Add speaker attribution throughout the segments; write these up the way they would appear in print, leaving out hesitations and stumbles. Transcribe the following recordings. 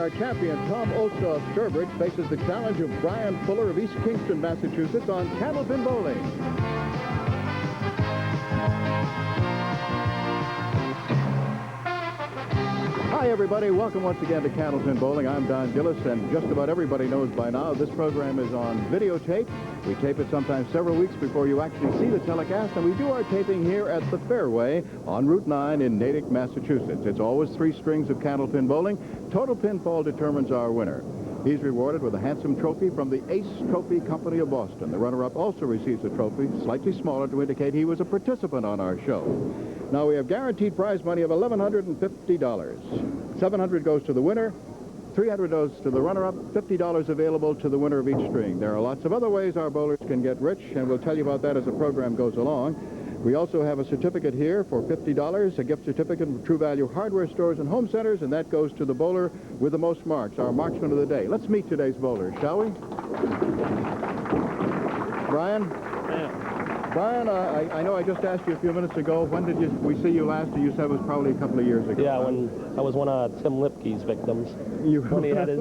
Speaker 1: our champion, Tom Olszta of Sturbridge, faces the challenge of Brian Fuller of East Kingston, Massachusetts on Candlepin Bowling. Hi, everybody. Welcome once again to Candlepin Bowling. I'm Don Gillis, and just about everybody knows by now this program is on videotape. We tape it sometimes several weeks before you actually see the telecast, and we do our taping here at the Fairway on Route 9 in Natick, Massachusetts. It's always 3 strings of Candlepin Bowling. Total pinfall determines our winner. He's rewarded with a handsome trophy from the Ace Trophy Company of Boston. The runner-up also receives a trophy, slightly smaller, to indicate he was a participant on our show. Now, we have guaranteed prize money of $1,150. $700 goes to the winner, $300 goes to the runner-up, $50 available to the winner of each string. There are lots of other ways our bowlers can get rich, and we'll tell you about that as the program goes along. We also have a certificate here for $50, a gift certificate from True Value hardware stores and home centers, and that goes to the bowler with the most marks, our marksman of the day. Let's meet today's bowlers, shall we? Brian?
Speaker 2: Yeah.
Speaker 1: Brian, I know I just asked you a few minutes ago, when did we see you last? And you said it was probably a couple of years ago.
Speaker 2: Yeah, when I was one of Tim Lipke's victims.
Speaker 1: You
Speaker 2: when he had his...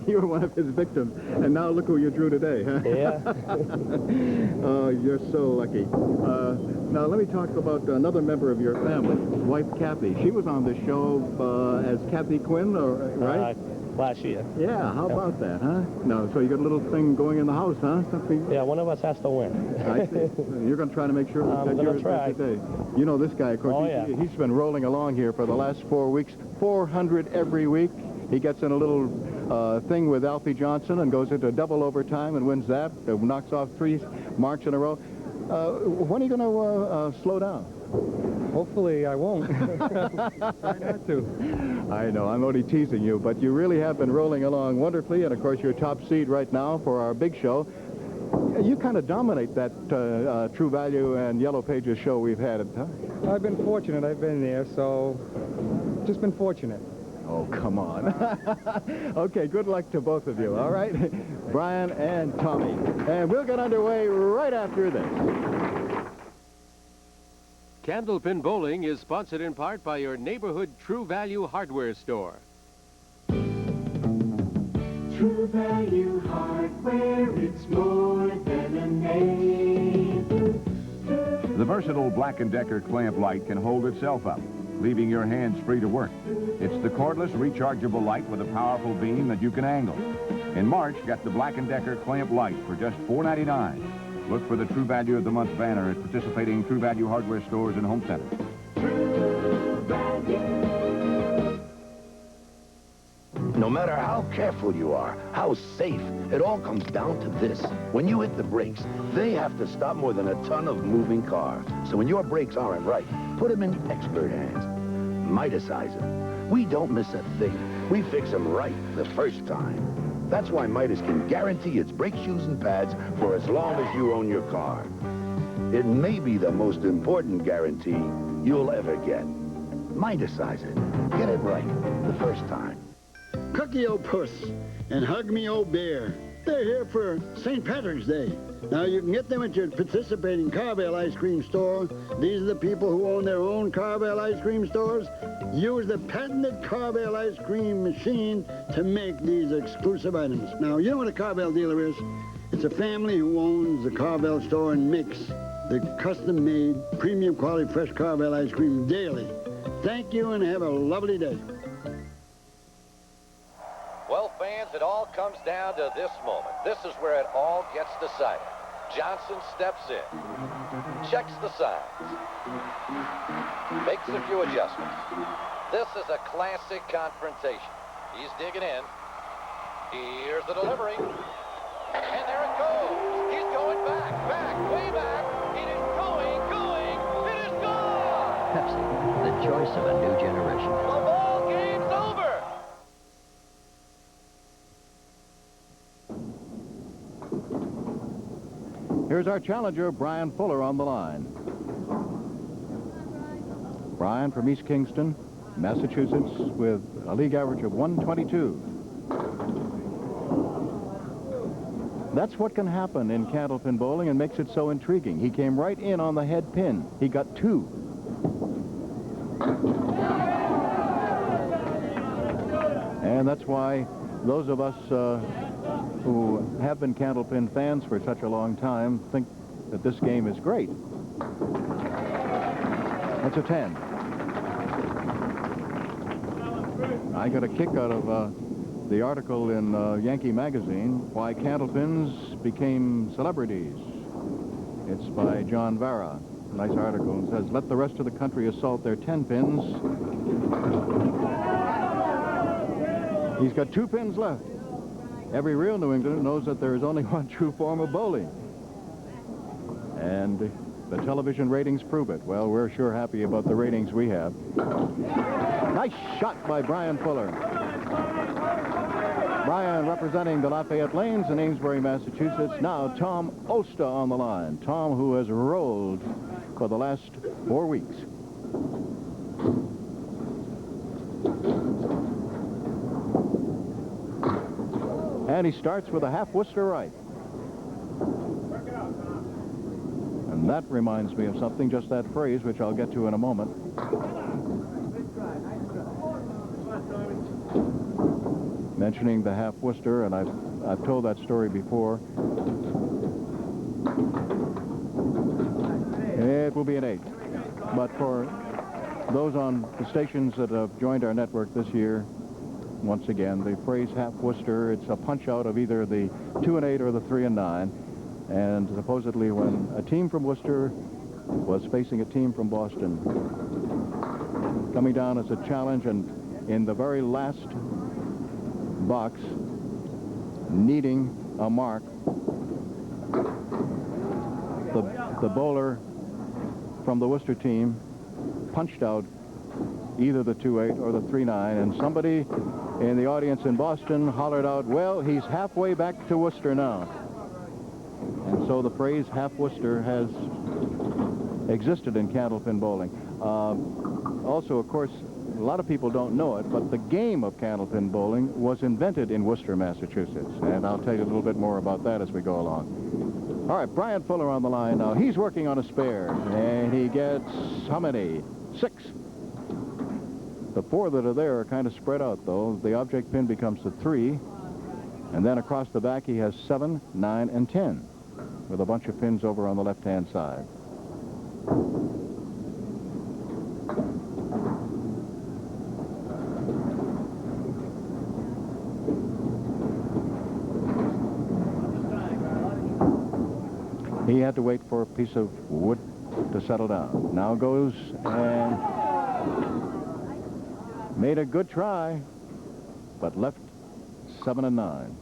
Speaker 1: You were one of his victims, and now look who you drew today, huh?
Speaker 2: Yeah.
Speaker 1: Oh, you're so lucky. Now, let me talk about another member of your family, wife Kathy. She was on this show as Kathy Quinn, right?
Speaker 2: Last year.
Speaker 1: Yeah, how about that, huh? No, so you got a little thing going in the house, huh? Something?
Speaker 2: Yeah, one of us has to win.
Speaker 1: I see. You're going to try to make sure that you're today. You know this guy, of course. He's been rolling along here for the last 4 weeks, 400 every week. He gets in a little thing with Alfie Johnson and goes into double overtime and wins that, knocks off 3 marks in a row. When are you going to slow down?
Speaker 3: Hopefully I won't. Try not to.
Speaker 1: I know, I'm only teasing you, but you really have been rolling along wonderfully, and of course you're top seed right now for our big show. You kind of dominate that True Value and Yellow Pages show we've had, huh?
Speaker 3: I've been fortunate. I've been there, so just been fortunate.
Speaker 1: Oh, come on. Okay, good luck to both of you, all right? Brian and Tommy. And we'll get underway right after this.
Speaker 4: Candlepin Bowling is sponsored in part by your neighborhood True Value hardware store.
Speaker 5: True Value hardware, it's more than a name.
Speaker 6: The versatile Black & Decker clamp light can hold itself up, leaving your hands free to work. It's the cordless, rechargeable light with a powerful beam that you can angle. In March, get the Black & Decker clamp light for just $4.99. Look for the True Value of the Month banner at participating True Value hardware stores and home centers.
Speaker 5: True Value.
Speaker 7: No matter how careful you are, how safe, it all comes down to this. When you hit the brakes, they have to stop more than a ton of moving cars. So when your brakes aren't right, put them in expert hands. Mitasize them. We don't miss a thing. We fix them right the first time. That's why Midas can guarantee its brake shoes and pads for as long as you own your car. It may be the most important guarantee you'll ever get. Mitasize it. Get it right the first time.
Speaker 8: Cookie O Puss and Hug Me O Bear. They're here for St. Patrick's Day. Now, you can get them at your participating Carvel ice cream store. These are the people who own their own Carvel ice cream stores. Use the patented Carvel ice cream machine to make these exclusive items. Now, you know what a Carvel dealer is? It's a family who owns the Carvel store and makes the custom-made, premium quality fresh Carvel ice cream daily. Thank you and have a lovely day.
Speaker 9: Well, fans, it all comes down to this moment. This is where it all gets decided. Johnson steps in, checks the signs, makes a few adjustments. This is a classic confrontation. He's digging in. Here's the delivery. And there it goes. He's going back, way back. It is going. It is gone.
Speaker 10: Pepsi, the choice of a new generation.
Speaker 9: The ball game's over.
Speaker 1: Here's our challenger, Brian Fuller, on the line. Brian from East Kingston, Massachusetts, with a league average of 122. That's what can happen in Candlepin bowling and makes it so intriguing. He came right in on the head pin. He got 2. And And that's why those of us who have been Candlepin fans for such a long time think that this game is great. That's a 10. I got a kick out of the article in Yankee Magazine, Why Candlepins Became Celebrities. It's by John Vara. Nice article. It says, let the rest of the country assault their 10 pins. He's got 2 pins left. Every real New Englander knows that there is only one true form of bowling. And the television ratings prove it. Well, we're sure happy about the ratings we have. Nice shot by Brian Fuller. Brian representing the Lafayette Lanes in Amesbury, Massachusetts. Now Tom Olszta on the line. Tom, who has rolled for the last 4 weeks. And he starts with a half Worcester right. And that reminds me of something, just that phrase, which I'll get to in a moment. Mentioning the half Worcester, and I've told that story before. It will be an 8. But for those on the stations that have joined our network this year, once again, the phrase half Worcester, it's a punch-out of either the 2 and 8 or the 3 and 9. And supposedly when a team from Worcester was facing a team from Boston, coming down as a challenge, and in the very last box, needing a mark, the bowler from the Worcester team punched out either the 2-8 or the 3-9, and somebody in the audience in Boston hollered out, well, he's halfway back to Worcester now. And so the phrase half Worcester has existed in Candlepin bowling. Also, of course, a lot of people don't know it, but the game of Candlepin bowling was invented in Worcester, Massachusetts. And I'll tell you a little bit more about that as we go along. All right, Brian Fuller on the line now. He's working on a spare, and he gets how many? 6. The 4 that are there are kind of spread out, though. The object pin becomes the 3, and then across the back he has 7, 9, and 10, with a bunch of pins over on the left-hand side. He had to wait for a piece of wood to settle down. Now goes and made a good try, but left 7 and 9.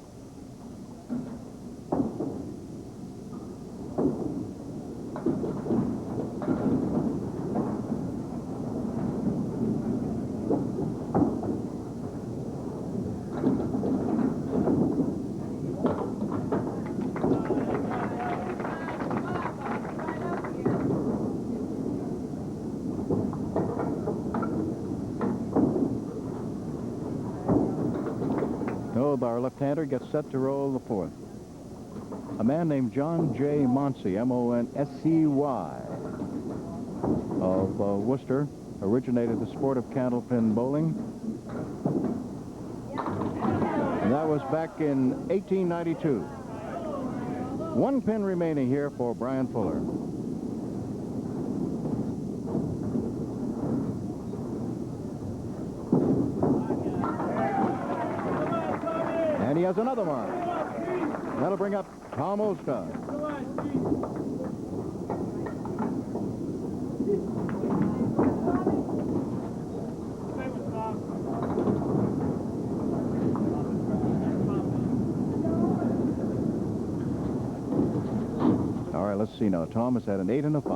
Speaker 1: Our left-hander gets set to roll the 4th. A man named John J. Monsey, M-O-N-S-C-Y, of Worcester, originated the sport of Candlepin bowling. And that was back in 1892. 1 pin remaining here for Brian Fuller. And he has another mark. That'll bring up Tom Olszta. All right, let's see now. Tom has had an 8 and a 5.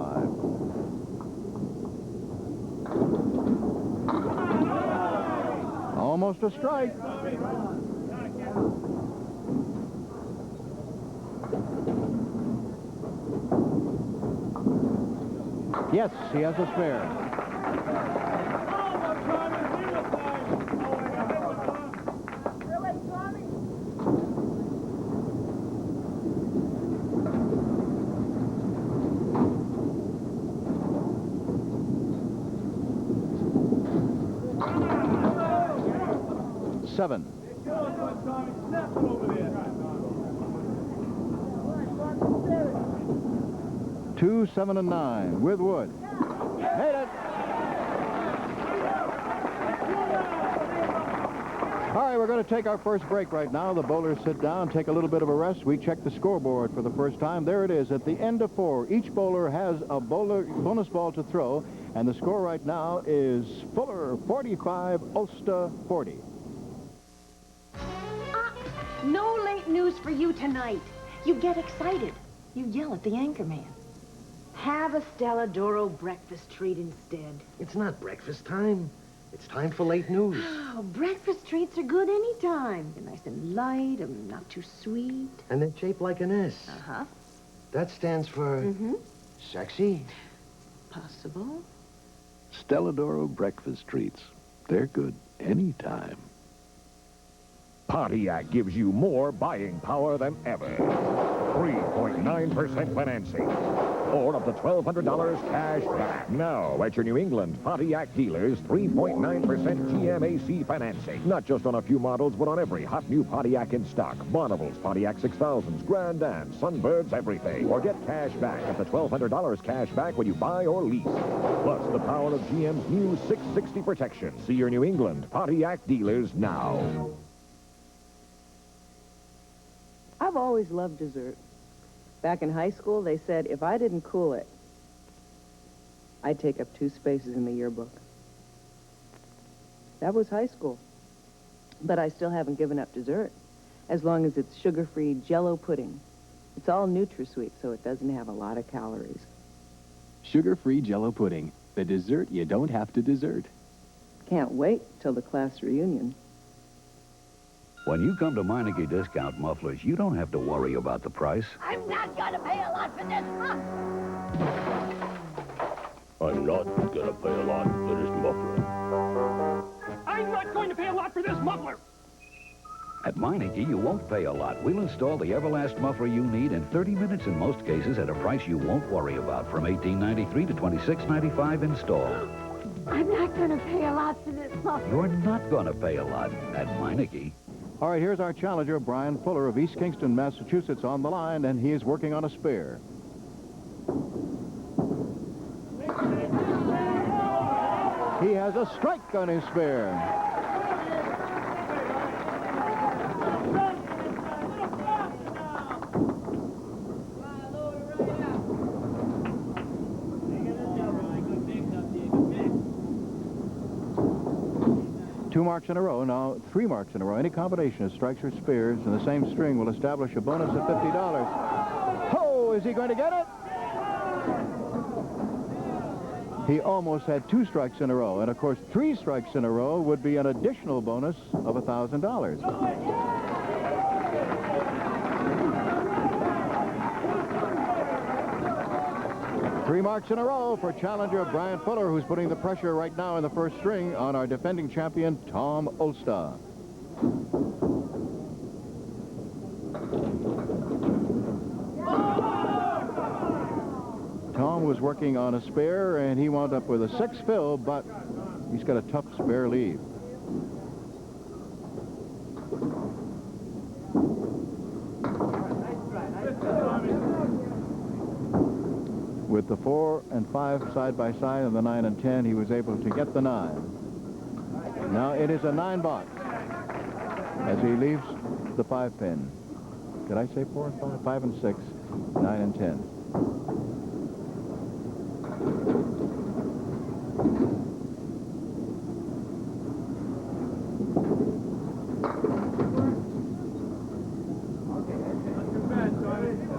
Speaker 1: Almost a strike. Yes, he has a spare. 7. Two, 7, and 9 with wood. Made it. All right, we're going to take our first break right now. The bowlers sit down, take a little bit of a rest. We check the scoreboard for the first time. There it is. At the end of 4, each bowler has a bonus ball to throw, and the score right now is Fuller 45, Olszta 40.
Speaker 11: No late news for you tonight. You get excited. You yell at the anchorman. Have a Stella D'Oro breakfast treat instead.
Speaker 12: It's not breakfast time. It's time for late news.
Speaker 11: Oh, breakfast treats are good any time. They're nice and light and not too sweet.
Speaker 12: And they're shaped like an S.
Speaker 11: Uh-huh.
Speaker 12: That stands for... Sexy?
Speaker 11: Possible.
Speaker 7: Stella D'Oro breakfast treats. They're good anytime.
Speaker 13: Pontiac gives you more buying power than ever. 3.9% financing. Or up to $1,200 cash back. Now, at your New England Pontiac dealers, 3.9% GMAC financing. Not just on a few models, but on every hot new Pontiac in stock. Bonneville's, Pontiac 6000s, Grand Dams, Sunbirds, everything. Or get cash back up to $1,200 cash back when you buy or lease. Plus, the power of GM's new 660 protection. See your New England Pontiac dealers now.
Speaker 14: I've always loved dessert. Back in high school, they said if I didn't cool it, I'd take up 2 spaces in the yearbook. That was high school. But I still haven't given up dessert, as long as it's sugar-free Jell-O pudding. It's all NutraSweet, so it doesn't have a lot of calories.
Speaker 15: Sugar-free Jell-O pudding, the dessert you don't have to desert.
Speaker 14: Can't wait till the class reunion.
Speaker 16: When you come to Meineke Discount Mufflers, you don't have to worry about the price.
Speaker 5: I'm not gonna pay a lot for this
Speaker 17: I'm not gonna pay a lot for this muffler.
Speaker 5: I'm not going to pay a lot for this muffler.
Speaker 16: At Meineke, you won't pay a lot. We'll install the Everlast muffler you need in 30 minutes in most cases at a price you won't worry about, from $18.93 to $26.95 installed.
Speaker 11: I'm not going to pay a lot for this muffler.
Speaker 16: You're not going to pay a lot at Meineke.
Speaker 1: All right, here's our challenger, Brian Fuller of East Kingston, Massachusetts, on the line, and he is working on a spare. He has a strike on his spare. Two marks in a row, now 3 marks in a row. Any combination of strikes or spares in the same string will establish a bonus of $50. Oh, is he going to get it? He almost had 2 strikes in a row, and of course 3 strikes in a row would be an additional bonus of $1,000. 3 marks in a row for challenger Brian Fuller, who's putting the pressure right now in the first string on our defending champion, Tom Olszta. Tom was working on a spare, and he wound up with a 6 fill, but he's got a tough spare lead. With the 4 and 5 side by side and the 9 and 10, he was able to get the 9. Now it is a 9 box as he leaves the 5 pin. Did I say 4 and 5? 5 and 6, 9 and 10.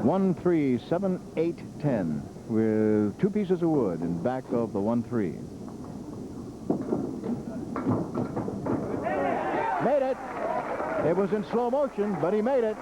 Speaker 1: One, 3, 7, 8, 10. With 2 pieces of wood in back of the 1-3. Made it. It was in slow motion, but he made it.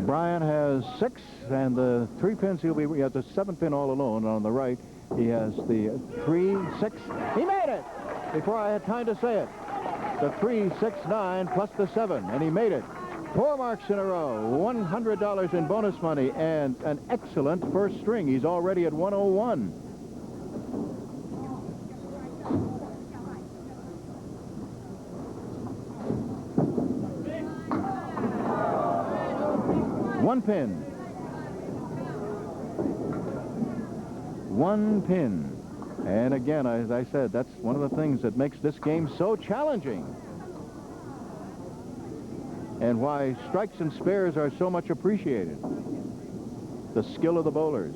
Speaker 1: Brian has 6, and the 3 pins he'll be at the 7th pin all alone on the right. He has the 3, 6. He made it before I had time to say it. The 3, 6, 9 plus the 7, and he made it. 4 marks in a row, $100 in bonus money, and an excellent first string. He's already at 101. One pin. One pin. And again, as I said, that's one of the things that makes this game so challenging. And why strikes and spares are so much appreciated. The skill of the bowlers.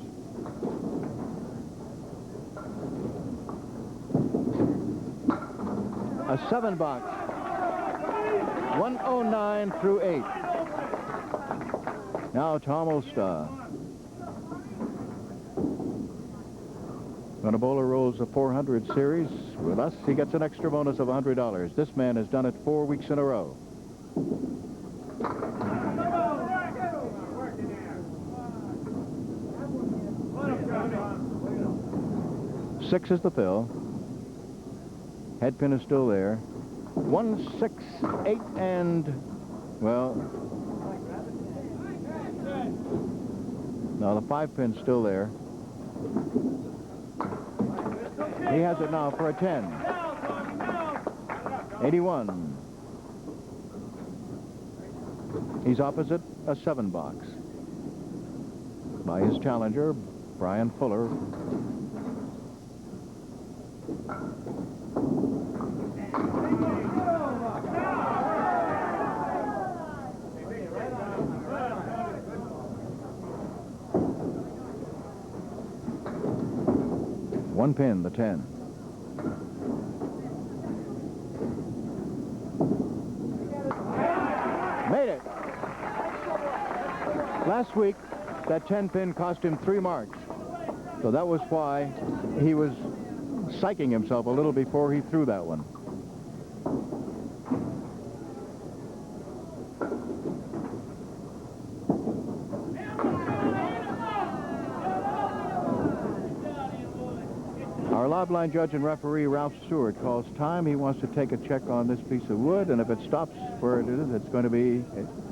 Speaker 1: A 7 box. 109 through 8. Now Tom Olszta. When a bowler rolls a 400 series with us, he gets an extra bonus of $100. This man has done it 4 weeks in a row. Six is the fill. Head pin is still there. 1, 6, 8, and, well, no, the 5 pin's still there. He has it now for a 10. 81. He's opposite a 7 box by his challenger, Brian Fuller. One pin, the 10. Made it. Last week, that 10 pin cost him 3 marks. So that was why he was psyching himself a little before he threw that one. Our lob line judge and referee, Ralph Stewart, calls time. He wants to take a check on this piece of wood, and if it stops where it is, it's going to be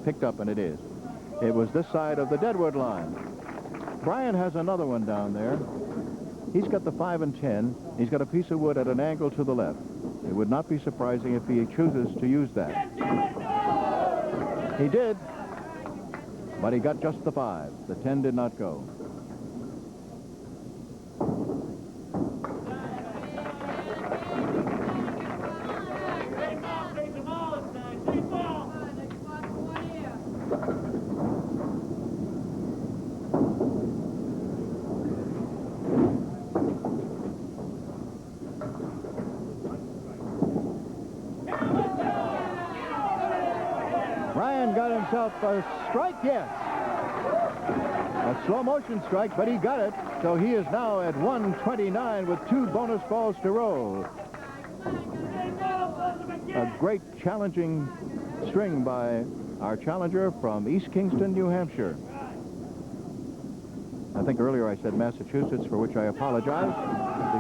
Speaker 1: picked up, and it is. It was this side of the deadwood line. Brian has another one down there. He's got the 5 and 10. He's got a piece of wood at an angle to the left. It would not be surprising if he chooses to use that. He did, but he got just the 5. The 10 did not go. Himself a strike, yes. A slow motion strike, but he got it. So he is now at 129 with 2 bonus balls to roll. A great challenging string by our challenger from East Kingston, New Hampshire. I think earlier I said Massachusetts, for which I apologize,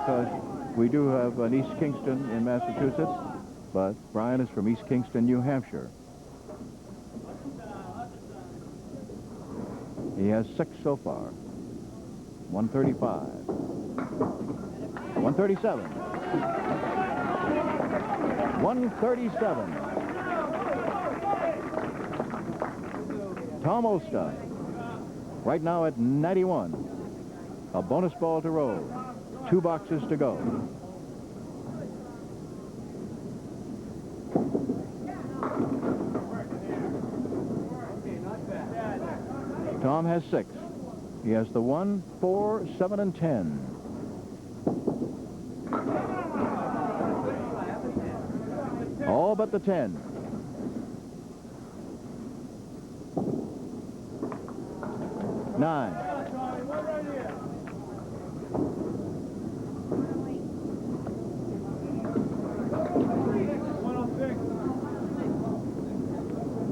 Speaker 1: because we do have an East Kingston in Massachusetts, but Brian is from East Kingston, New Hampshire. He has 6 so far. 135. 137. 137. Tom Olszta. Right now at 91. A bonus ball to roll. 2 boxes to go. Tom has 6. He has the 1, 4, 7, and 10. All but the 10. Nine.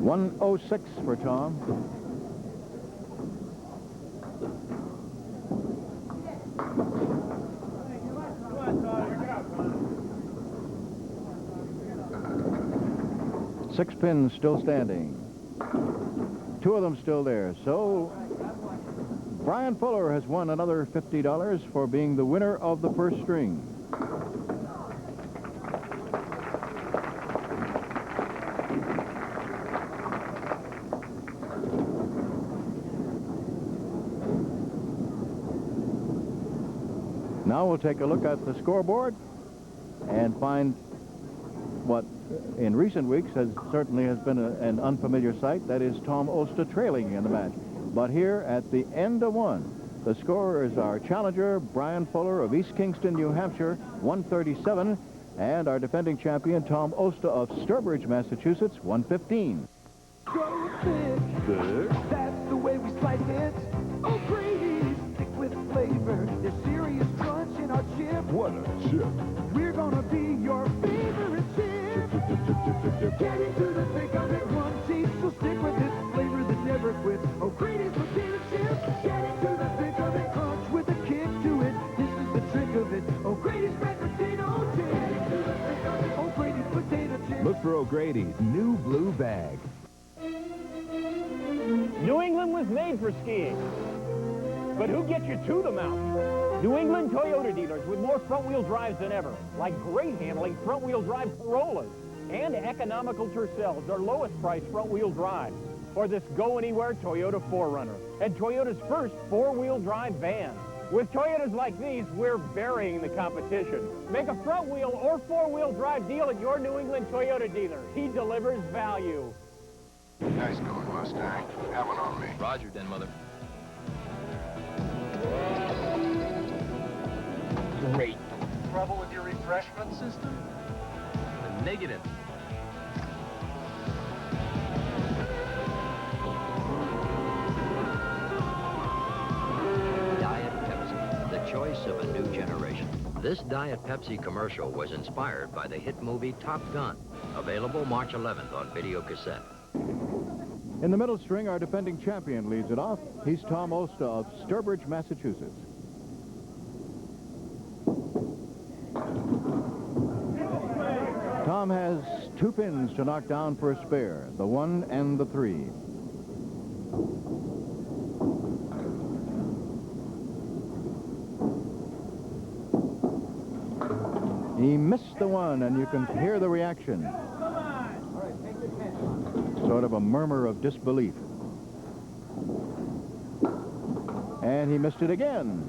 Speaker 1: $106 for Tom. 6 pins still standing. 2 of them still there. So Brian Fuller has won another $50 for being the winner of the first string. Now we'll take a look at the scoreboard and find what in recent weeks certainly has been an unfamiliar sight. That is Tom Olszta trailing in the match. But here at the end of one, the scorer is our challenger, Brian Fuller of East Kingston, New Hampshire, 137, and our defending champion, Tom Olszta of Sturbridge, Massachusetts, 115.
Speaker 18: Go thick. That's the way we slice it. Oh, Grady's thick with flavor. There's serious crunch in our chip.
Speaker 13: What a chip.
Speaker 18: We're gonna be your favorite chip. Get into the thick of it, one teeth, so stick with it. Flavor that never quits. Oh, Grady's potato chip. Get into the thick of it, crunch with a kick to it. This is the trick of it. Oh, Grady's red potato chip. Get into the thick of it. Oh, Grady's potato chip.
Speaker 15: Look for O'Grady's new blue bag.
Speaker 19: New England was made for skiing. But who gets you to the mountain? New England Toyota dealers with more front-wheel drives than ever, like great handling front-wheel drive Corollas and economical Tercels, their lowest price front-wheel drives, or this go-anywhere Toyota 4Runner, and Toyota's first four-wheel drive van. With Toyotas like these, we're burying the competition. Make a front-wheel or four-wheel drive deal at your New England Toyota dealer. He delivers value.
Speaker 20: Nice going, Mustang. Have one on me.
Speaker 21: Roger, Den Mother.
Speaker 19: Great.
Speaker 21: Trouble with your refreshment system? Negative.
Speaker 10: Diet Pepsi, the choice of a new generation. This Diet Pepsi commercial was inspired by the hit movie Top Gun, available March 11th on video cassette.
Speaker 1: In the middle string, our defending champion leads it off. He's Tom Olszta of Sturbridge, Massachusetts. Tom has 2 pins to knock down for a spare, the 1 and the 3. He missed the 1, and you can hear the reaction. Sort of a murmur of disbelief. And he missed it again.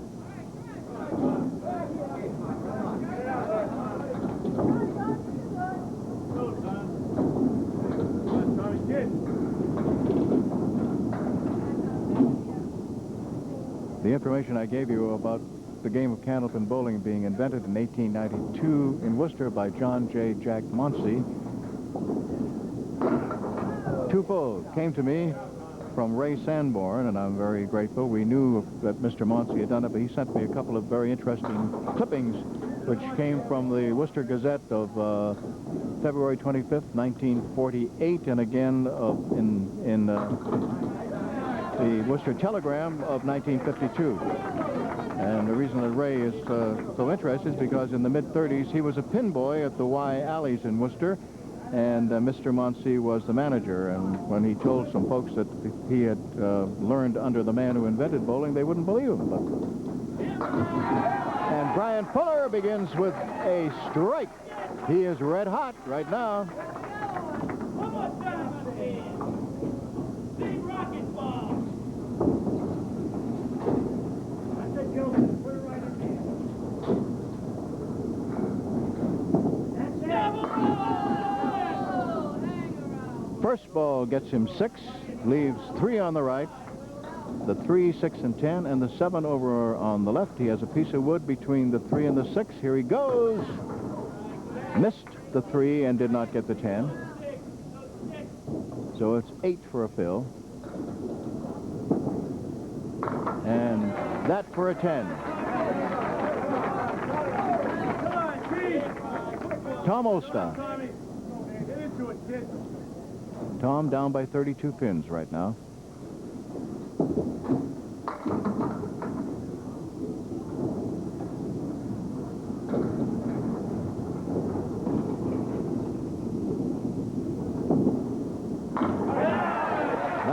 Speaker 1: The information I gave you about the game of Candlepin bowling being invented in 1892 in Worcester by John J. Jack Monsey. Twofold came to me from Ray Sanborn, and I'm very grateful. We knew that Mr. Monsey had done it, but he sent me a couple of very interesting clippings which came from the Worcester Gazette of February 25th, 1948, and again in the Worcester Telegram of 1952. And the reason that Ray is so interested is because in the mid-30s he was a pin boy at the Y Alleys in Worcester, and Mr. Monsey was the manager. And when he told some folks that he had learned under the man who invented bowling, they wouldn't believe him. And Brian Fuller begins with a strike. He is red hot right now. First ball gets him 6, leaves 3 on the right, the 3, 6, and 10, and the 7 over on the left. He has a piece of wood between the 3 and the 6. Here he goes. Missed the 3 and did not get the 10. So it's 8 for a fill. And that for a 10. Tom Olszta. Tom down by 32 pins right now.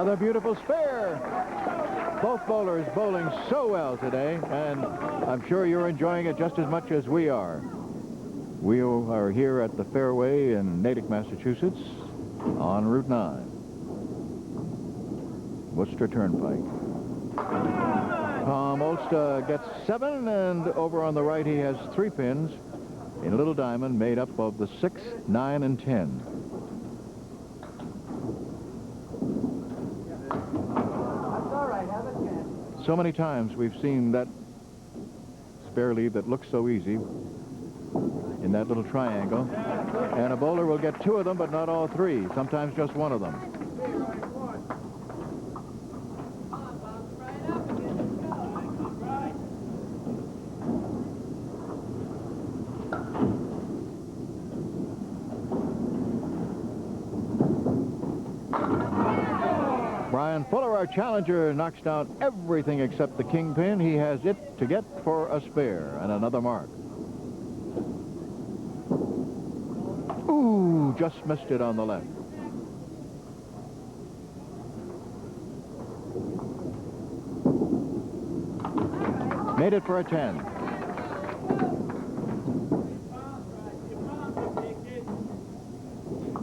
Speaker 1: Another beautiful spare. Both bowlers bowling so well today, and I'm sure you're enjoying it just as much as we are. We are here at the fairway in Natick, Massachusetts, on Route 9. Worcester Turnpike. Tom Olszta gets 7, and over on the right he has 3 pins in a little diamond made up of the 6, 9, and 10. So many times we've seen that spare lead that looks so easy in that little triangle, and a bowler will get 2 of them, but not all 3, sometimes just 1 of them. Brian Fuller, our challenger, knocks down everything except the kingpin. He has it to get for a spare and another mark. Ooh, just missed it on the left. Made it for a 10.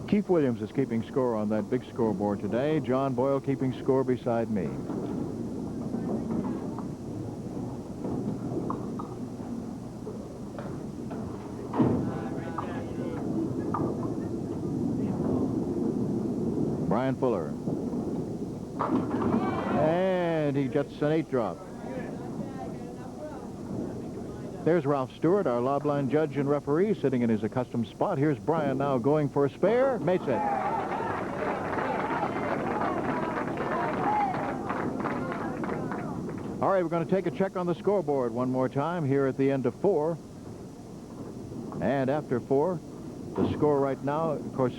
Speaker 1: Keith Williams is keeping score on that big scoreboard today. John Boyle keeping score beside me. Brian Fuller. And he gets an 8 drop. There's Ralph Stewart, our lob line judge and referee, sitting in his accustomed spot. Here's Brian now going for a spare. Makes it. All right, we're going to take a check on the scoreboard one more time here at the end of 4. And after 4, the score right now, of course,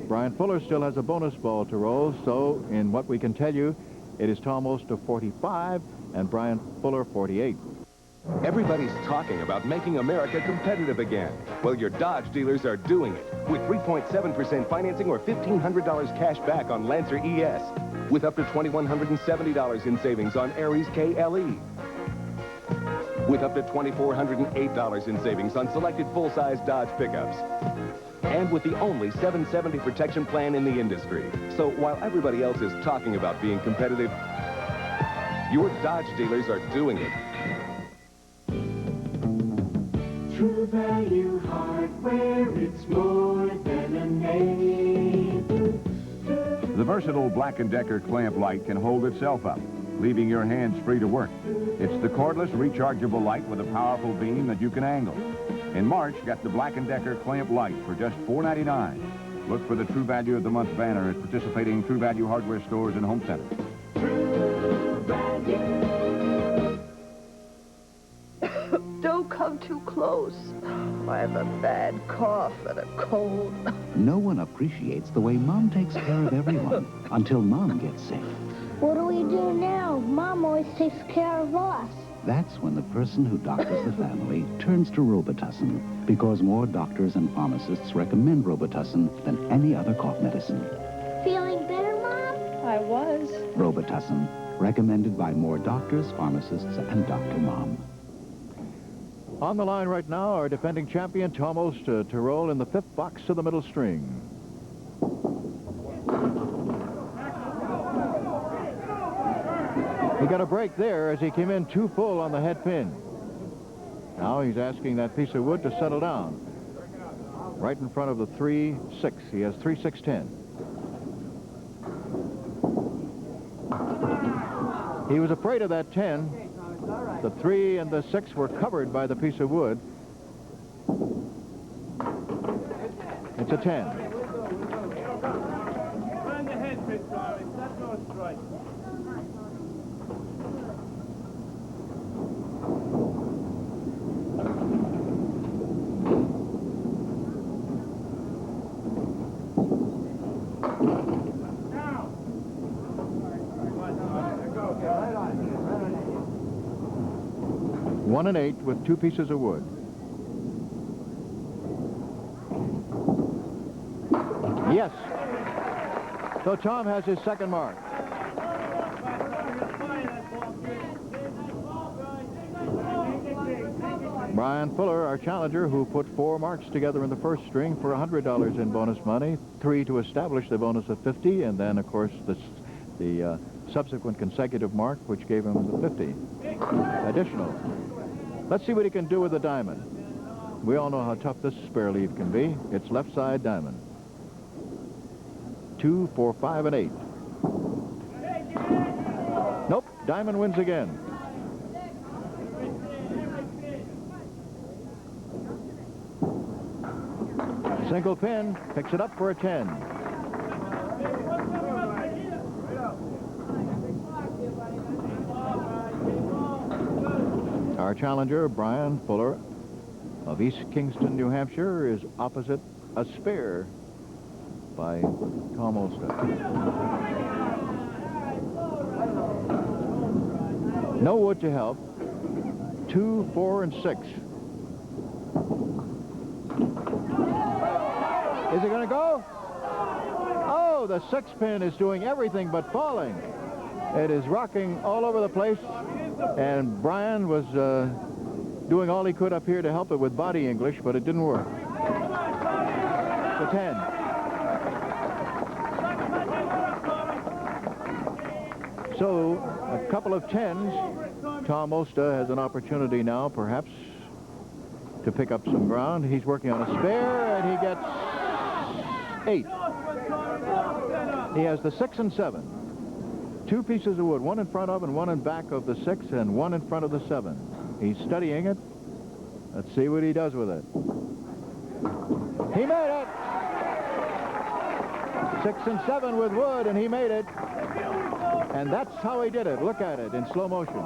Speaker 1: Brian Fuller still has a bonus ball to roll. So in what we can tell you, it is Tom Olszta 45 and Brian Fuller 48.
Speaker 2: Everybody's talking about making America competitive again. Well, your Dodge dealers are doing it with 3.7% financing or $1,500 cash back on Lancer ES, with up to $2,170 in savings on Aries KLE, with up to $2,408 in savings on selected full-size Dodge pickups, and with the only 770 protection plan in the industry. So while everybody else is talking about being competitive, your Dodge dealers are doing it.
Speaker 18: True Value Hardware, it's more than a name.
Speaker 6: The versatile Black & Decker clamp light can hold itself up, leaving your hands free to work. It's the cordless, rechargeable light with a powerful beam that you can angle. In March, get the Black & Decker clamp light for just $4.99. Look for the True Value of the Month banner at participating True Value hardware stores and home centers.
Speaker 18: True Value.
Speaker 22: Don't come too close. I have a bad cough and a cold.
Speaker 23: No one appreciates the way Mom takes care of everyone until Mom gets sick.
Speaker 24: What do we do now? Mom always takes care of us.
Speaker 23: That's when the person who doctors the family turns to Robitussin, because more doctors and pharmacists recommend Robitussin than any other cough medicine.
Speaker 24: Feeling better, Mom?
Speaker 22: I was.
Speaker 23: Robitussin, recommended by more doctors, pharmacists, and Dr. Mom.
Speaker 1: On the line right now, our defending champion, Tom Olszta, to roll in the 5th box of the middle string. He got a break there as he came in too full on the head pin. Now he's asking that piece of wood to settle down. Right in front of the 3-6. He has 3-6-10. He was afraid of that 10. The 3 and the 6 were covered by the piece of wood. It's a 10.
Speaker 18: Find the head pin, darling. That's no strike. Now.
Speaker 1: 1 and 8 with 2 pieces of wood. Yes. So Tom has his second mark. Brian Fuller, our challenger, who put 4 marks together in the first string for $100 in bonus money, 3 to establish the bonus of 50, and then, of course, the subsequent consecutive mark, which gave him the 50 additional. Let's see what he can do with the diamond. We all know how tough this spare leave can be. It's left side diamond. 2, 4, 5, and 8. Nope, diamond wins again. Single pin, picks it up for a 10. Our challenger, Brian Fuller of East Kingston, New Hampshire, is opposite a spare by Tom Olszta. No wood to help. 2, 4, and 6. Is it going to go? Oh, the 6 pin is doing everything but falling. It is rocking all over the place, and Brian was doing all he could up here to help it with body English, but it didn't work. The 10. So, a couple of 10s. Tom Olszta has an opportunity now, perhaps, to pick up some ground. He's working on a spare, and he gets 8. He has the 6 and 7. 2 pieces of wood, one in front of and one in back of the 6 and one in front of the 7. He's studying it. Let's see what he does with it. He made it! 6 and 7 with wood, and he made it. And that's how he did it. Look at it in slow motion.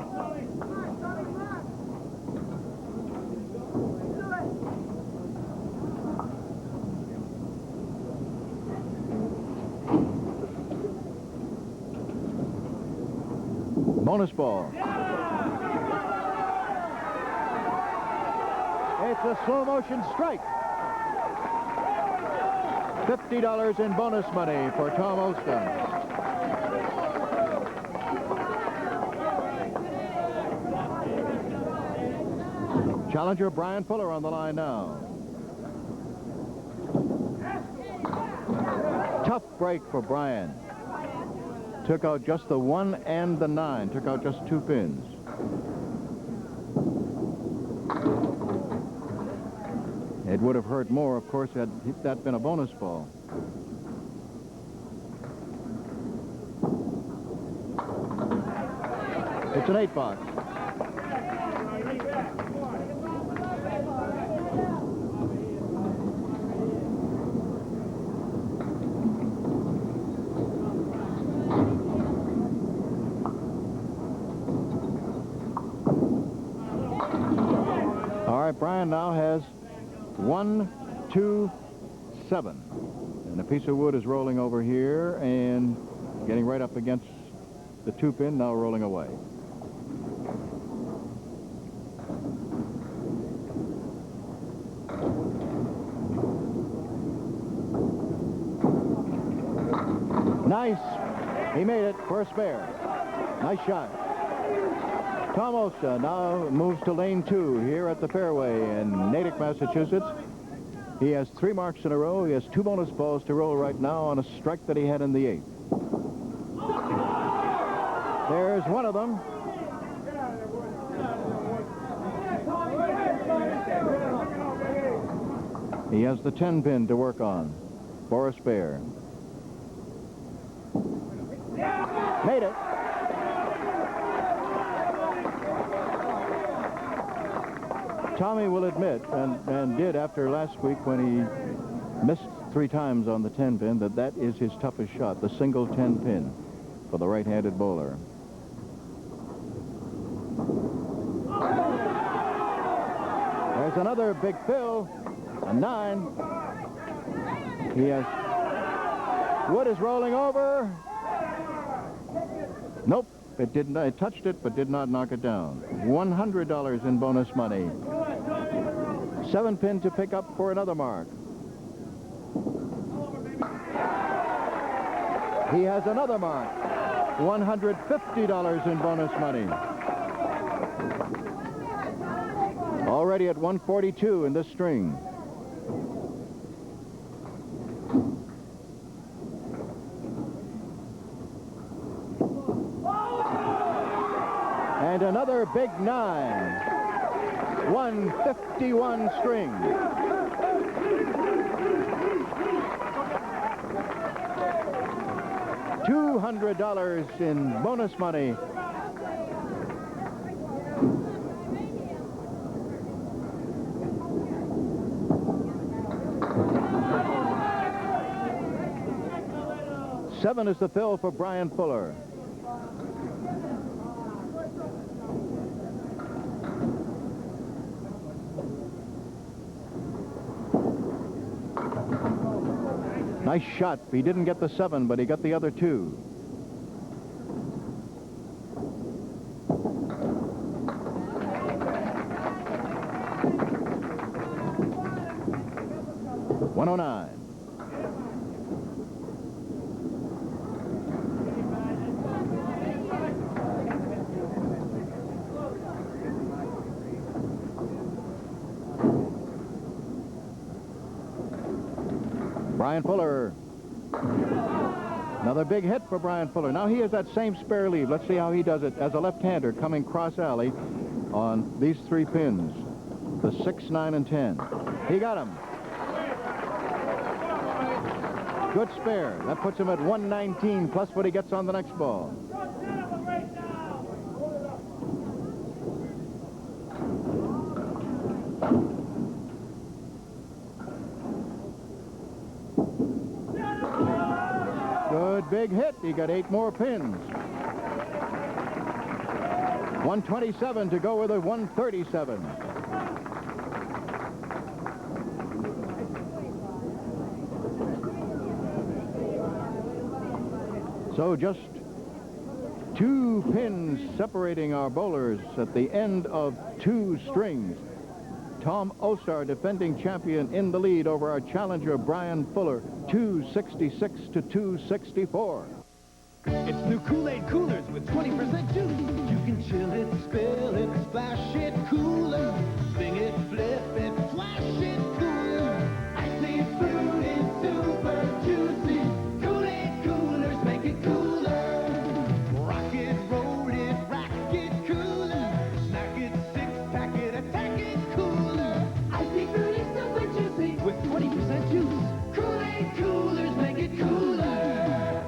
Speaker 1: Bonus ball. It's a slow motion strike. $50 in bonus money for Tom Olszta. Challenger Brian Fuller on the line now. Tough break for Brian. Took out just the 1 and the 9. Took out just 2 pins. It would have hurt more, of course, had that been a bonus ball. It's an 8 box. Brian now has 1, 2, 7. And a piece of wood is rolling over here and getting right up against the 2 pin, now rolling away. Nice. He made it for a spare. Nice shot. Tom Olszta now moves to lane 2 here at the fairway in Natick, Massachusetts. He has 3 marks in a row. He has 2 bonus balls to roll right now on a strike that he had in the 8th. There's one of them. He has the 10 pin to work on for a spare. Made it. Tommy will admit, and did after last week when he missed 3 times on the 10 pin, that is his toughest shot, the single 10 pin for the right-handed bowler. There's another big fill, a 9. He has, wood is rolling over. Nope, it didn't. It touched it, but did not knock it down. $100 in bonus money. 7 pin to pick up for another mark. He has another mark. $150 in bonus money. Already at 142 in this string. And another big 9. 151 string. $200 in bonus money. $7 is the fill for Brian Fuller. Nice shot. He didn't get the 7, but he got the other 2. $109. Brian Fuller. Another big hit for Brian Fuller. Now he has that same spare lead. Let's see how he does it as a left-hander coming cross alley on these 3 pins. The 6, 9, and 10. He got him. Good spare. That puts him at 119 plus what he gets on the next ball. Good big hit. He got 8 more pins. 127 to go with a 137. So just 2 pins separating our bowlers at the end of 2 strings. Tom Olszta, defending champion, in the lead over our challenger, Brian Fuller, 266 to 264.
Speaker 18: It's new Kool-Aid coolers with 20% juice. You can chill it, spill it, splash it cooler. Swing it, flip it, flash it cooler. Icy, fruity, super juicy. Kool-Aid coolers make it cooler. Rock it, roll it, rack it cooler. Snack it, 6-pack it, attack it cooler. Icy, fruity, super juicy. With 20% juice. Kool-Aid coolers make it cooler.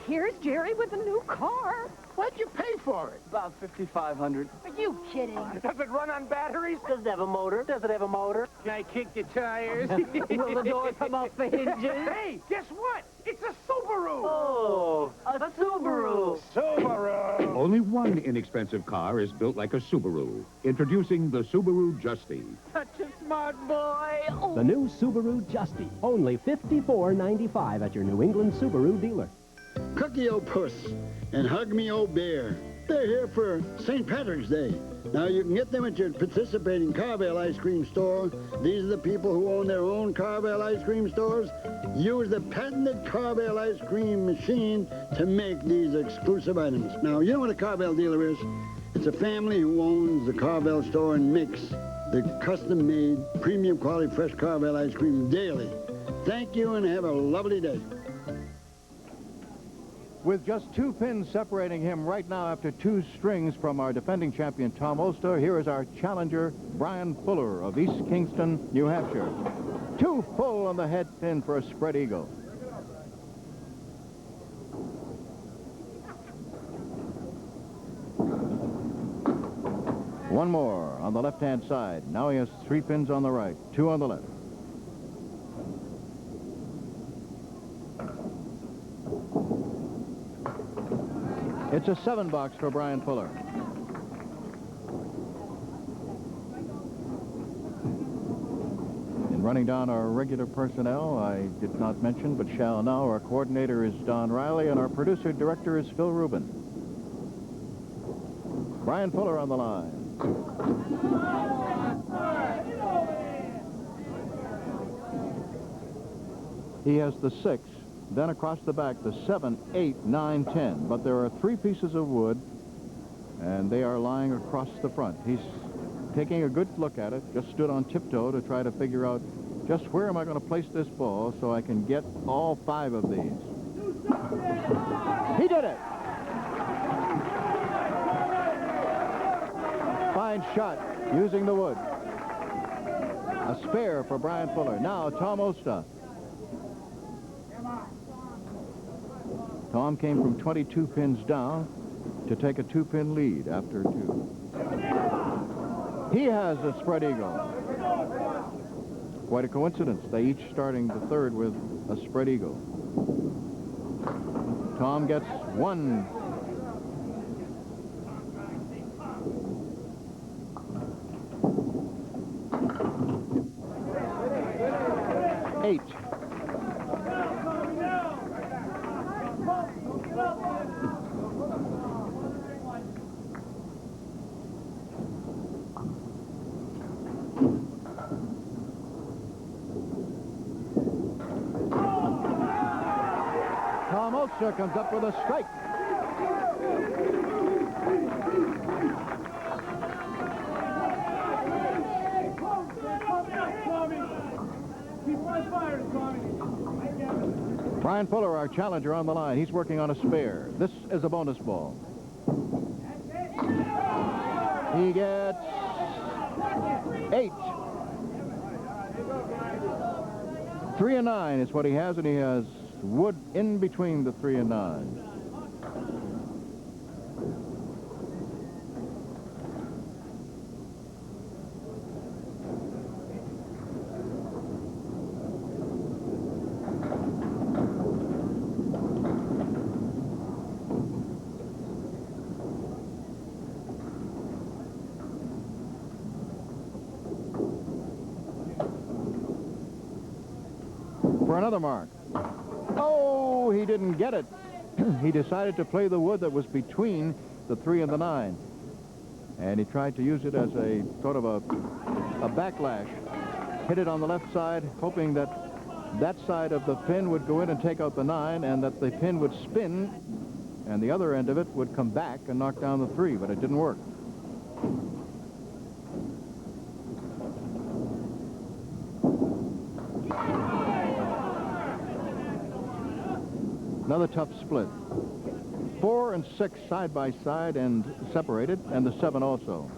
Speaker 22: Here's Jerry with a new car.
Speaker 3: What'd you pay for it?
Speaker 4: About $5,500.
Speaker 22: Are you kidding?
Speaker 3: Does it run on batteries? Does it have a motor? Does it have a motor? Can I kick the tires?
Speaker 4: Will the door come off the hinges?
Speaker 3: Hey, guess what? It's a Subaru!
Speaker 4: Oh, a Subaru.
Speaker 3: Subaru!
Speaker 8: Only one inexpensive car is built like a Subaru. Introducing the Subaru Justy.
Speaker 3: Such a smart boy! Oh.
Speaker 9: The new Subaru Justy. Only $54.95 at your New England Subaru dealer.
Speaker 25: Cookie O Puss and Hug Me O Bear. They're here for St. Patrick's Day. Now, you can get them at your participating Carvel ice cream store. These are the people who own their own Carvel ice cream stores. Use the patented Carvel ice cream machine to make these exclusive items. Now, you know what a Carvel dealer is? It's a family who owns the Carvel store and makes the custom-made, premium quality fresh Carvel ice cream daily. Thank you and have a lovely day.
Speaker 1: With just 2 pins separating him right now after 2 strings from our defending champion, Tom Olszta, here is our challenger, Brian Fuller of East Kingston, New Hampshire. 2 full on the head pin for a spread eagle. One more on the left-hand side. Now he has 3 pins on the right, 2 on the left. It's a 7 box for Brian Fuller. In running down our regular personnel, I did not mention, but shall now, our coordinator is Don Riley, and our producer-director is Phil Rubin. Brian Fuller on the line. He has the 6. Then across the back, the 7, 8, 9, 10. But there are 3 pieces of wood, and they are lying across the front. He's taking a good look at it, just stood on tiptoe to try to figure out just where am I going to place this ball so I can get all 5 of these. He did it! Fine shot using the wood. A spare for Brian Fuller. Now Tom Olszta. Tom came from 22 pins down to take a 2-pin lead after 2. He has a spread eagle. Quite a coincidence. They each starting the 3rd with a spread eagle. Tom gets 1. Eight. Tom Olszta comes up with a strike. Brian Fuller, our challenger, on the line. He's working on a spare. This is a bonus ball. He gets 8. 3 and 9 is what he has, and he has wood in between the 3 and 9. For another mark. Oh, he didn't get it. He decided to play the wood that was between the 3 and the 9. And he tried to use it as a sort of a backlash. Hit it on the left side, hoping that that side of the pin would go in and take out the 9, and that the pin would spin, and the other end of it would come back and knock down the 3, but it didn't work. Another tough split. 4 and 6 side by side and separated, and the 7 also.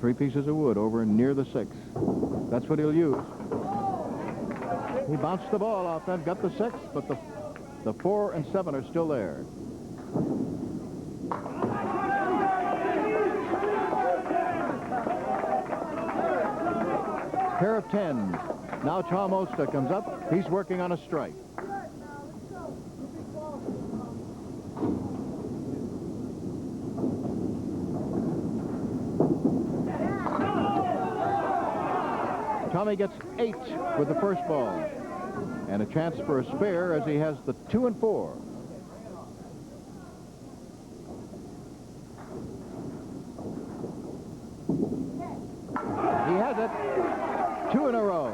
Speaker 1: 3 pieces of wood over near the 6. That's what he'll use. He bounced the ball off that, got the 6, but the 4 and 7 are still there. Pair of 10s. Now Tom Olszta comes up. He's working on a strike. Tommy gets 8 with the first ball. And a chance for a spare as he has the 2 and 4. He has it. 2 in a row.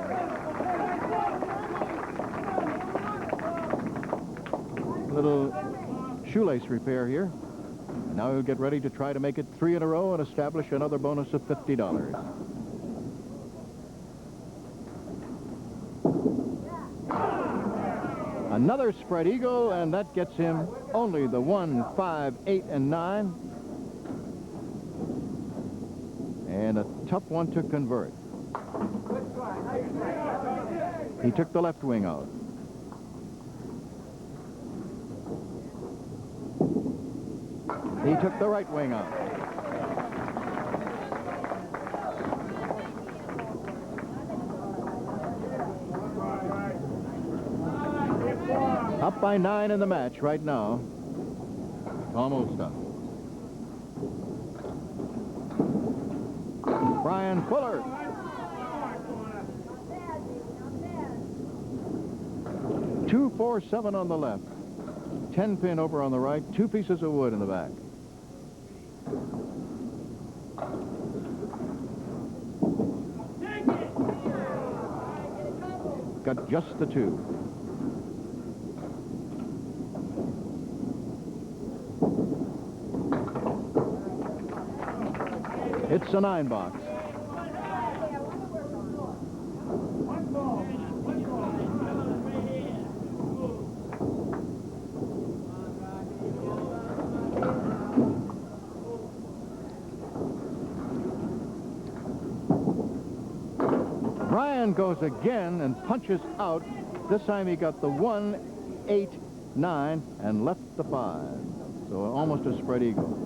Speaker 1: Little shoelace repair here. And now he'll get ready to try to make it 3 in a row and establish another bonus of $50. Another spread eagle, and that gets him only the 1, 5, 8, and 9. And a tough one to convert. He took the left wing out. He took the right wing out. Up by 9 in the match right now. Tom Olszta. Brian Fuller. Two, 4, 7 on the left. 10 pin over on the right. 2 pieces of wood in the back. Got just the 2. It's a 9 box. Brian goes again and punches out. This time he got the 1, 8, 9, and left the 5. So almost a spread eagle.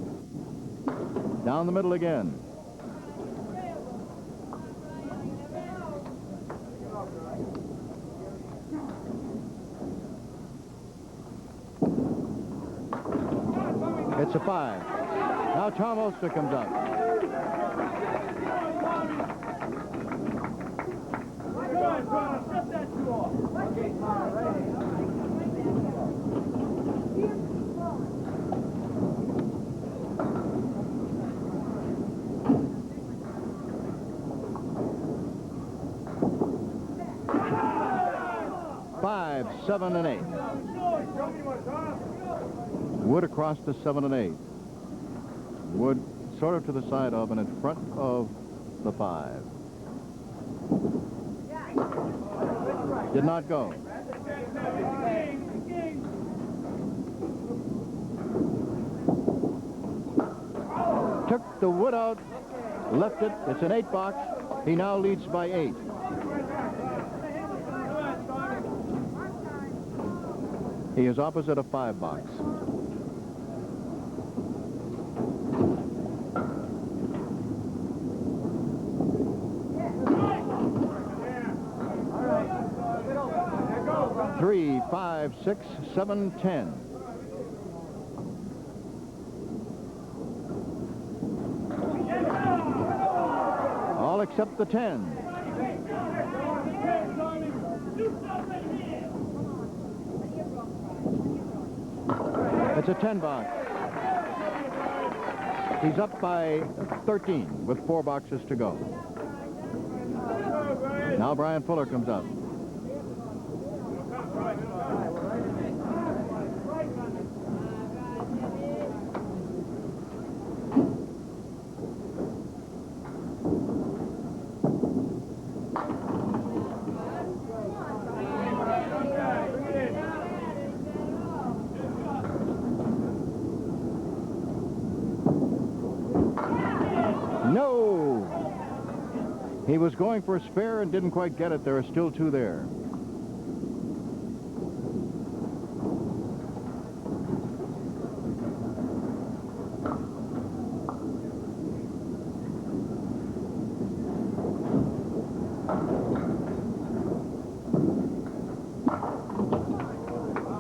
Speaker 1: Down the middle again. It's a 5. Now Tom Olszta comes up. Five, 7, and 8. Wood across to 7 and 8. Wood sort of to the side of and in front of the 5. Did not go. Took the wood out, left it. It's an 8 box. He now leads by 8. He is opposite a 5 box. Three, 5, 6, 7, 10. All except the 10. It's a 10 box. He's up by 13 with 4 boxes to go. Now Brian Fuller comes up. No! He was going for a spare and didn't quite get it. There are still 2 there.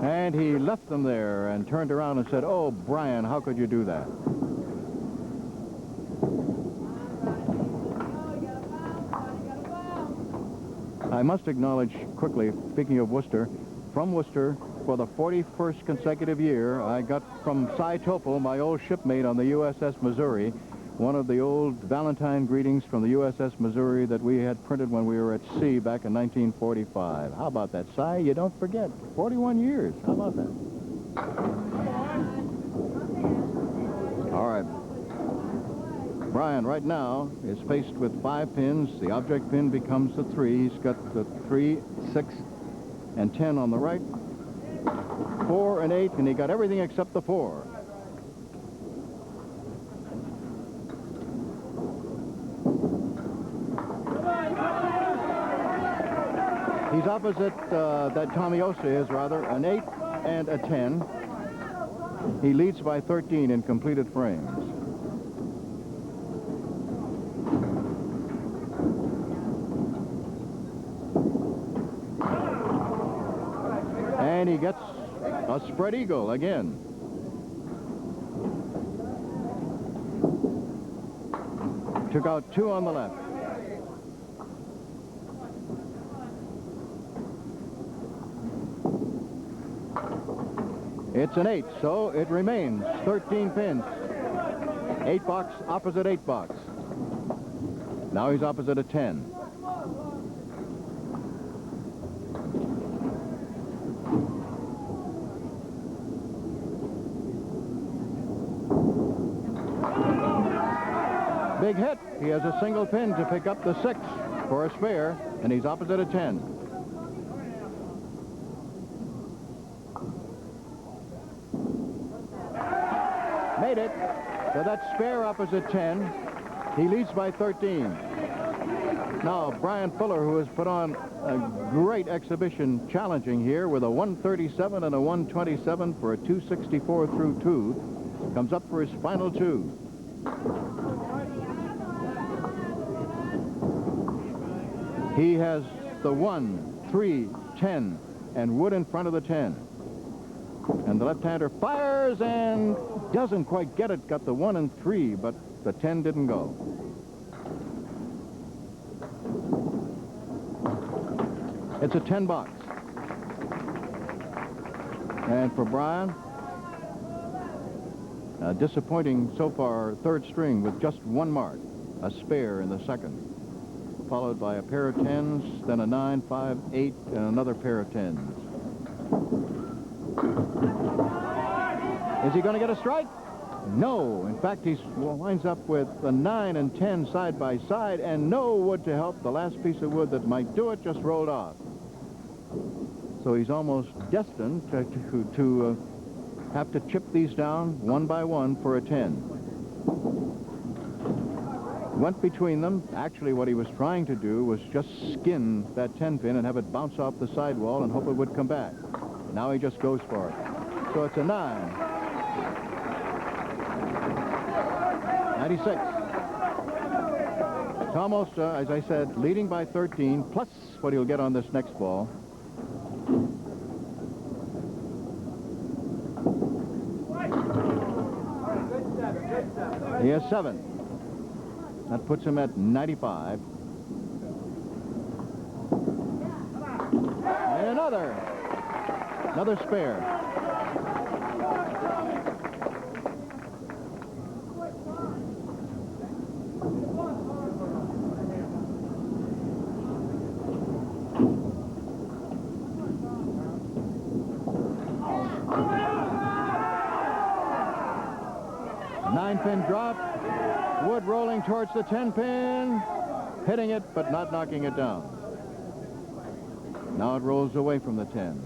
Speaker 1: And he left them there and turned around and said, "Oh, Brian, how could you do that?" I must acknowledge quickly, speaking of Worcester, from Worcester, for the 41st consecutive year, I got from Cy Topol, my old shipmate on the USS Missouri, one of the old Valentine greetings from the USS Missouri that we had printed when we were at sea back in 1945. How about that, Cy? You don't forget. 41 years. How about that? All right. Brian, right now, is faced with 5 pins. The object pin becomes the 3. He's got the 3, 6, and 10 on the right. 4 and 8, and he got everything except the 4. He's opposite that Tommy Olszta is, rather, an 8 and a 10. He leads by 13 in completed frames. And he gets a spread eagle again. Took out 2 on the left. It's an 8, so it remains 13 pins. 8 box opposite 8 box. Now he's opposite a 10. big hit. He has a single pin to pick up the 6 for a spare, and he's opposite a 10. Made it. So that's spare opposite 10. He leads by 13. Now, Brian Fuller, who has put on a great exhibition challenging here with a 137 and a 127 for a 264 through 2, comes up for his final 2. He has the 1, 3, 10, and wood in front of the 10. And the left-hander fires and doesn't quite get it. Got the 1 and 3, but the 10 didn't go. It's a 10 box. And for Brian, disappointing so far third string with just 1 mark, a spare in the second, followed by a pair of 10s, then a 9, 5, 8, and another pair of 10s. Is he going to get a strike? No. In fact, he winds up with a 9 and 10 side by side, and no wood to help. The last piece of wood that might do it just rolled off. So he's almost destined to have to chip these down one by one for a 10. Went between them. Actually, what he was trying to do was just skin that 10 pin and have it bounce off the sidewall and hope it would come back. Now he just goes for it. So it's a 9. 96. Tom Olszta, as I said, leading by 13, plus what he'll get on this next ball. He has 7. That puts him at 95. And another spare. Nine-pin drop. Wood rolling towards the 10-pin. Hitting it, but not knocking it down. Now it rolls away from the 10.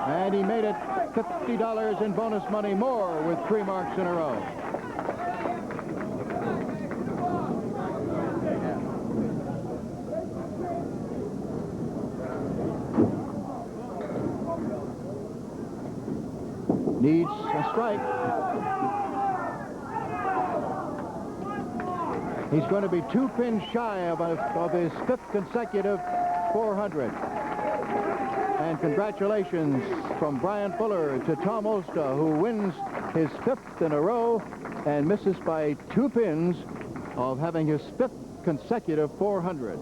Speaker 1: And he made it $50 in bonus money more with 3 marks in a row. Needs a strike. He's going to be 2 pins shy of his 5th consecutive 400. And congratulations from Brian Fuller to Tom Olszta, who wins his 5th in a row and misses by 2 pins of having his 5th consecutive 400.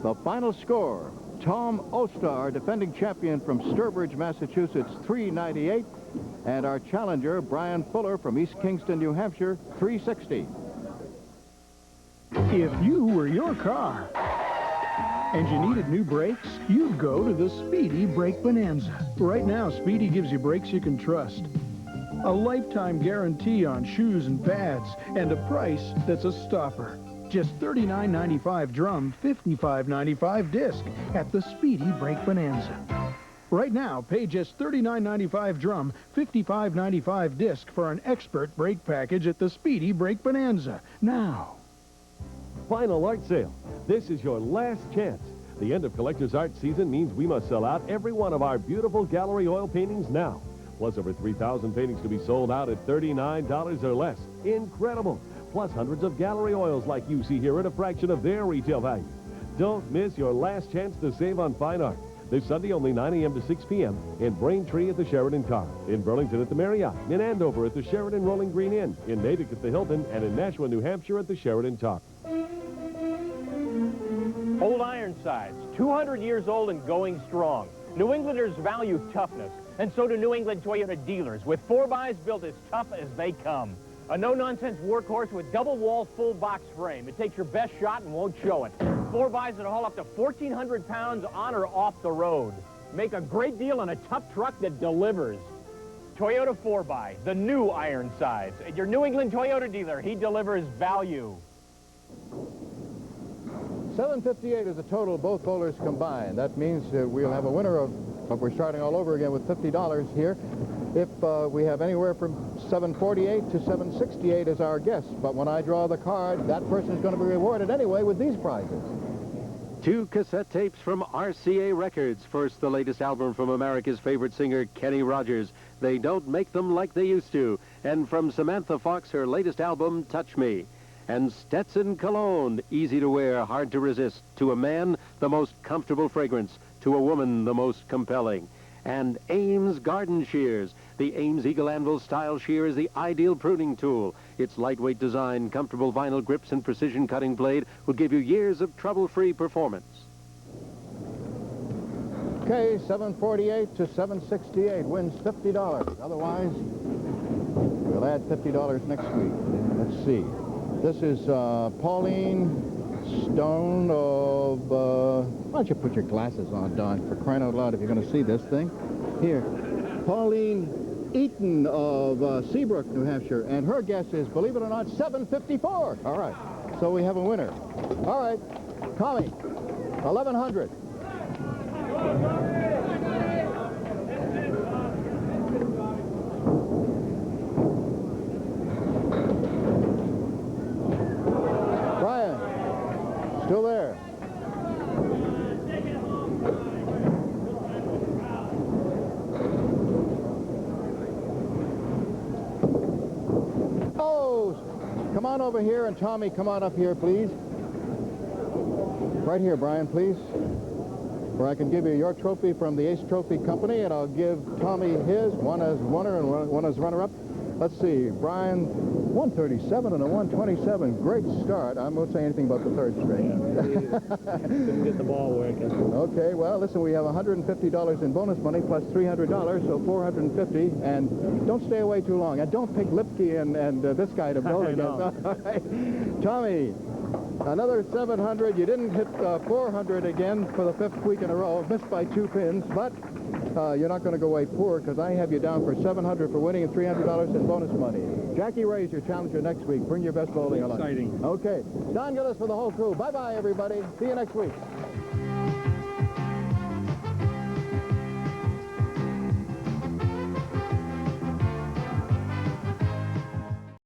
Speaker 1: The final score: Tom Olszta, our defending champion from Sturbridge, Massachusetts, 398, and our challenger, Brian Fuller from East Kingston, New Hampshire, 360.
Speaker 5: If you were your car and you needed new brakes, you'd go to the Speedy Brake Bonanza. Right now, Speedy gives you brakes you can trust, a lifetime guarantee on shoes and pads, and a price that's a stopper. Just $39.95 drum, $55.95 disc at the Speedy Brake Bonanza. Right now, pay just $39.95 drum, $55.95 disc for an expert brake package at the Speedy Brake Bonanza. Now.
Speaker 7: Final art sale. This is your last chance. The end of collector's art season means we must sell out every one of our beautiful gallery oil paintings now. Plus over 3,000 paintings to be sold out at $39 or less. Incredible. Plus hundreds of gallery oils like you see here at a fraction of their retail value. Don't miss your last chance to save on fine art. This Sunday only 9 a.m. to 6 p.m. in Braintree at the Sheridan Car, in Burlington at the Marriott, in Andover at the Sheridan Rolling Green Inn, in Natick at the Hilton, and in Nashua, New Hampshire at the Sheridan Talk.
Speaker 19: Old Ironsides, 200 years old and going strong. New Englanders value toughness, and so do New England Toyota dealers, with 4xs built as tough as they come. A no-nonsense workhorse with double-wall full-box frame. It takes your best shot and won't show it. 4xs that haul up to 1,400 pounds on or off the road. Make a great deal on a tough truck that delivers. Toyota 4x, the new Ironsides. At your New England Toyota dealer, he delivers value.
Speaker 1: $7.58 is the total, both bowlers combined. That means we'll have a winner of, but we're starting all over again with $50 here. If we have anywhere from $7.48 to $7.68 as our guess. But when I draw the card, that person is going to be rewarded anyway with these prizes.
Speaker 11: 2 cassette tapes from RCA Records. First, the latest album from America's favorite singer, Kenny Rogers. They don't make them like they used to. And from Samantha Fox, her latest album, Touch Me. And Stetson Cologne, easy to wear, hard to resist. To a man, the most comfortable fragrance. To a woman, the most compelling. And Ames Garden Shears. The Ames Eagle Anvil style shear is the ideal pruning tool. Its lightweight design, comfortable vinyl grips, and precision cutting blade will give you years of trouble-free performance.
Speaker 1: Okay, $7.48 to $7.68 wins $50. Otherwise, we'll add $50 next week. Let's see. This is Pauline Stone of, why don't you put your glasses on, Don, for crying out loud if you're going to see this thing. Here, Pauline Eaton of Seabrook, New Hampshire, and her guess is, believe it or not, $7.54. All right, so we have a winner. All right, Tommy, $1,100. Brian, still there. Come on over here, and Tommy, come on up here, please. Right here, Brian, please. Where I can give you your trophy from the Ace Trophy Company, and I'll give Tommy his, one as winner and one as runner-up. Let's see, Brian, 137 and a 127. Great start. I won't say anything about the third string.
Speaker 12: Couldn't get the ball working.
Speaker 1: Okay, well, listen, we have $150 in bonus money plus $300, so $450. And don't stay away too long. And don't pick Lipke and this guy to bowl against. All right. Tommy, another $700. You didn't hit 400 again for the 5th week in a row. Missed by 2 pins, but you're not going to go away poor because I have you down for $700 for winning and $300 in bonus money. Jackie Ray's your challenger next week. Bring your best bowling along.
Speaker 12: Exciting.
Speaker 1: Okay. Don Gillis for the whole crew. Bye-bye, everybody. See you next week.